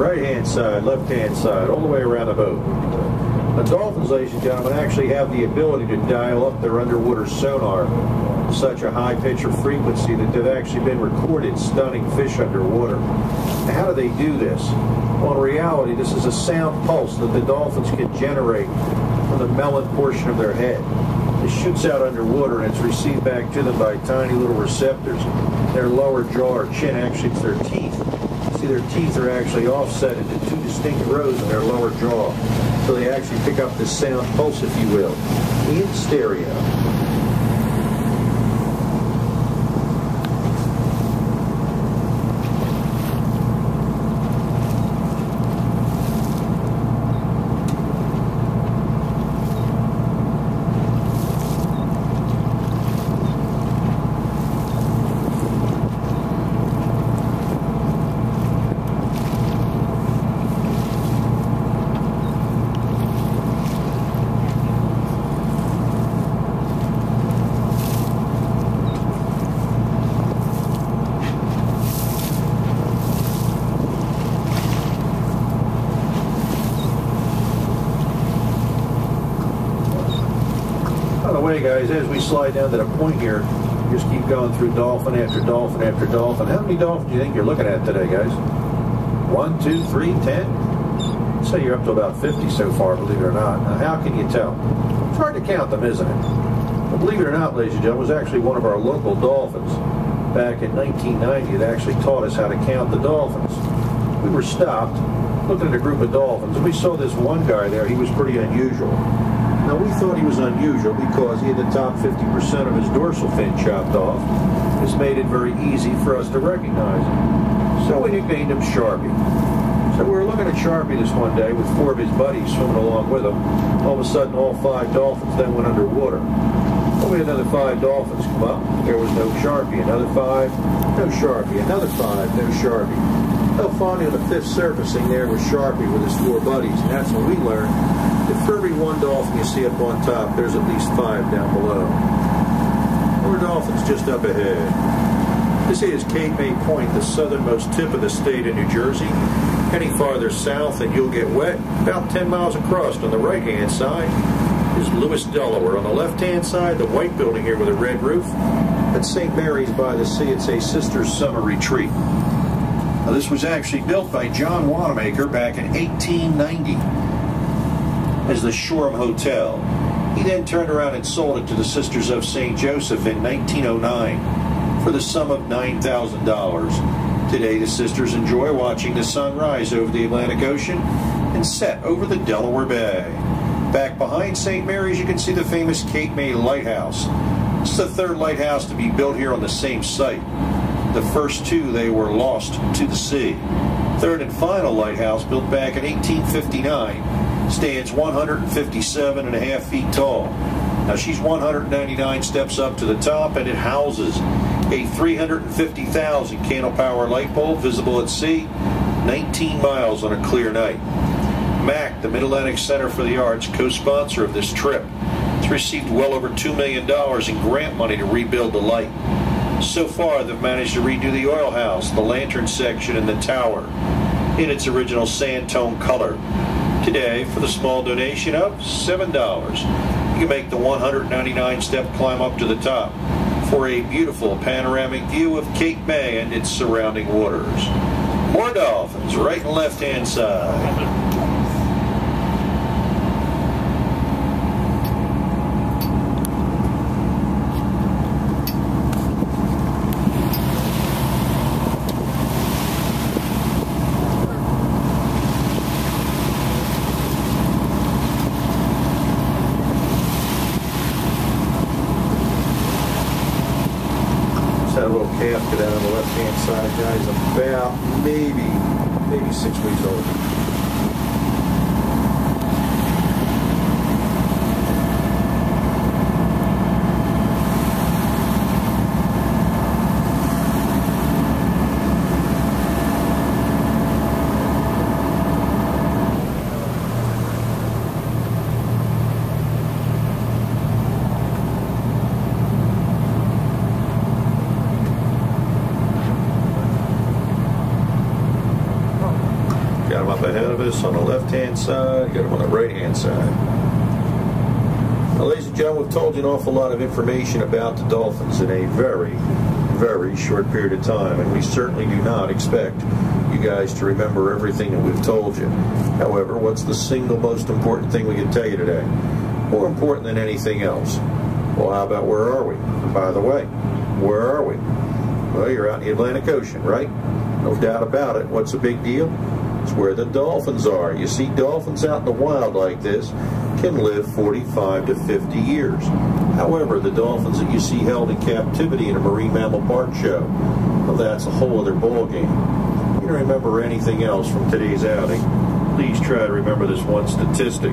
right-hand side, left-hand side, all the way around the boat. The dolphins, ladies and gentlemen, actually have the ability to dial up their underwater sonar to such a high pitch of frequency that they've actually been recorded stunning fish underwater. Now, how do they do this? Well, in reality, this is a sound pulse that the dolphins can generate from the melon portion of their head. It shoots out underwater and it's received back to them by tiny little receptors. Their lower jaw or chin, actually it's their teeth. See, their teeth are actually offset into two distinct rows in their lower jaw. So they actually pick up this sound pulse, if you will, in stereo. Guys, as we slide down to the point here, just keep going through dolphin after dolphin after dolphin. How many dolphins do you think you're looking at today, guys? 1, 2, 3, 10? I'd say you're up to about 50 so far, believe it or not. Now, how can you tell? It's hard to count them, isn't it? But believe it or not, ladies and gentlemen, it was actually one of our local dolphins back in 1990 that actually taught us how to count the dolphins. We were stopped looking at a group of dolphins, and we saw this one guy there. He was pretty unusual. Now, we thought he was unusual because he had the top 50% of his dorsal fin chopped off. This made it very easy for us to recognize him. So we nicknamed him Sharpie. So we were looking at Sharpie this one day with 4 of his buddies swimming along with him. All of a sudden, all 5 dolphins then went underwater. Then we had another 5 dolphins come up. There was no Sharpie. Another 5, no Sharpie. Another 5, no Sharpie. Well, finally, on the 5th surfacing, there was Sharpie with his 4 buddies. And that's when we learned that for every 1 dolphin you see up on top, there's at least 5 down below. More dolphins just up ahead. This is Cape May Point, the southernmost tip of the state of New Jersey. Any farther south and you'll get wet. About 10 miles across on the right-hand side is Lewis, Delaware. On the left-hand side, the white building here with a red roof. That's St. Mary's by the Sea. It's a sister's summer retreat. Now, this was actually built by John Wanamaker back in 1890 as the Shoreham Hotel. He then turned around and sold it to the Sisters of St. Joseph in 1909 for the sum of $9,000. Today, the sisters enjoy watching the sun rise over the Atlantic Ocean and set over the Delaware Bay. Back behind St. Mary's, you can see the famous Cape May Lighthouse. This is the 3rd lighthouse to be built here on the same site. The first 2, they were lost to the sea. 3rd and final lighthouse, built back in 1859, stands 157.5 feet tall. Now, she's 199 steps up to the top, and it houses a 350,000 candle power light bulb visible at sea, 19 miles on a clear night. MAC, the Mid-Atlantic Center for the Arts, co-sponsor of this trip, has received well over $2 million in grant money to rebuild the light. So far, they've managed to redo the oil house, the lantern section, and the tower in its original sand tone color. Today, for the small donation of $7, you can make the 199-step climb up to the top for a beautiful panoramic view of Cape May and its surrounding waters. More dolphins, right and left-hand side. Calf down on the left-hand side, guys, about maybe 6 weeks old. ahead of us on the left-hand side, got them on the right-hand side. Now, ladies and gentlemen, we've told you an awful lot of information about the dolphins in a very, very short period of time, and we certainly do not expect you guys to remember everything that we've told you. However, what's the single most important thing we can tell you today? More important than anything else. Well, how about where are we? By the way, where are we? Well, you're out in the Atlantic Ocean, right? No doubt about it. What's the big deal? It's where the dolphins are. You see, dolphins out in the wild like this can live 45 to 50 years. However, the dolphins that you see held in captivity in a marine mammal park show, well, that's a whole other ballgame. If you don't remember anything else from today's outing, please try to remember this one statistic.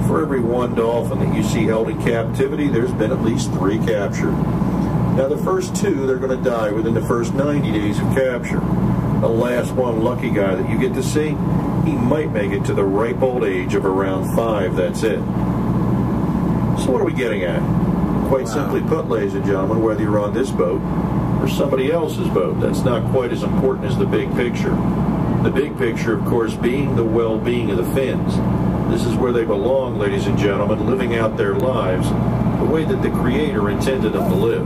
For every one dolphin that you see held in captivity, there's been at least 3 captured. Now, the first 2, they're going to die within the first 90 days of capture. The last one lucky guy that you get to see, he might make it to the ripe old age of around 5. That's it. So what are we getting at? Quite simply put, ladies and gentlemen, whether you're on this boat or somebody else's boat, that's not quite as important as the big picture. The big picture, of course, being the well-being of the fins. This is where they belong, ladies and gentlemen, living out their lives the way that the Creator intended them to live,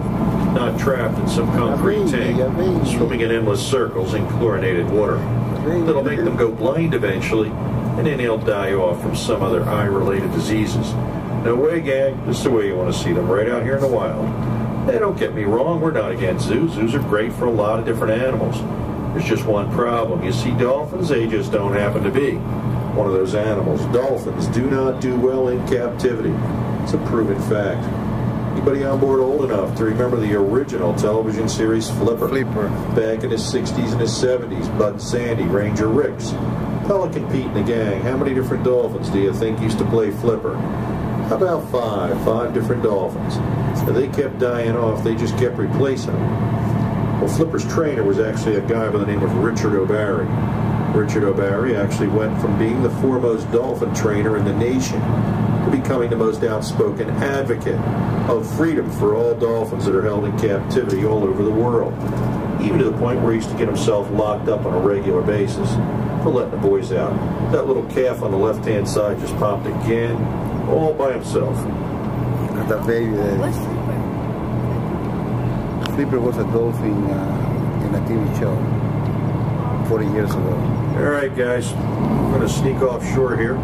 not trapped in some concrete tank, swimming in endless circles in chlorinated water. That'll make them go blind eventually, and then they'll die off from some other eye-related diseases. No way, gang. This is the way you want to see them, right out here in the wild. Hey, don't get me wrong, we're not against zoos. Zoos are great for a lot of different animals. There's just one problem. You see, dolphins, they just don't happen to be one of those animals. Dolphins do not do well in captivity. It's a proven fact. Anybody on board old enough to remember the original television series Flipper? Back in the 60s and the 70s, Bud and Sandy, Ranger Ricks, Pelican Pete and the gang. How many different dolphins do you think used to play Flipper? How about 5 different dolphins? So they kept dying off, they just kept replacing them. Well, Flipper's trainer was actually a guy by the name of Richard O'Barry. Richard O'Barry actually went from being the foremost dolphin trainer in the nation to becoming the most outspoken advocate of freedom for all dolphins that are held in captivity all over the world. Even to the point where he used to get himself locked up on a regular basis for letting the boys out. That little calf on the left-hand side just popped again, all by himself. The baby there. What's Flipper? Flipper was a dolphin in a TV show 40 years ago. All right, guys, we're going to sneak offshore here.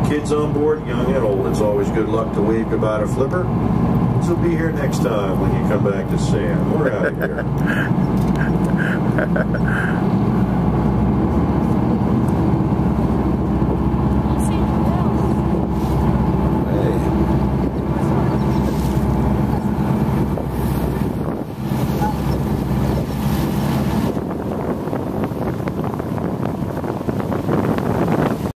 Kids on board, young and old, it's always good luck to wave goodbye to Flipper. So be here next time when you come back to Sam. We're out of here.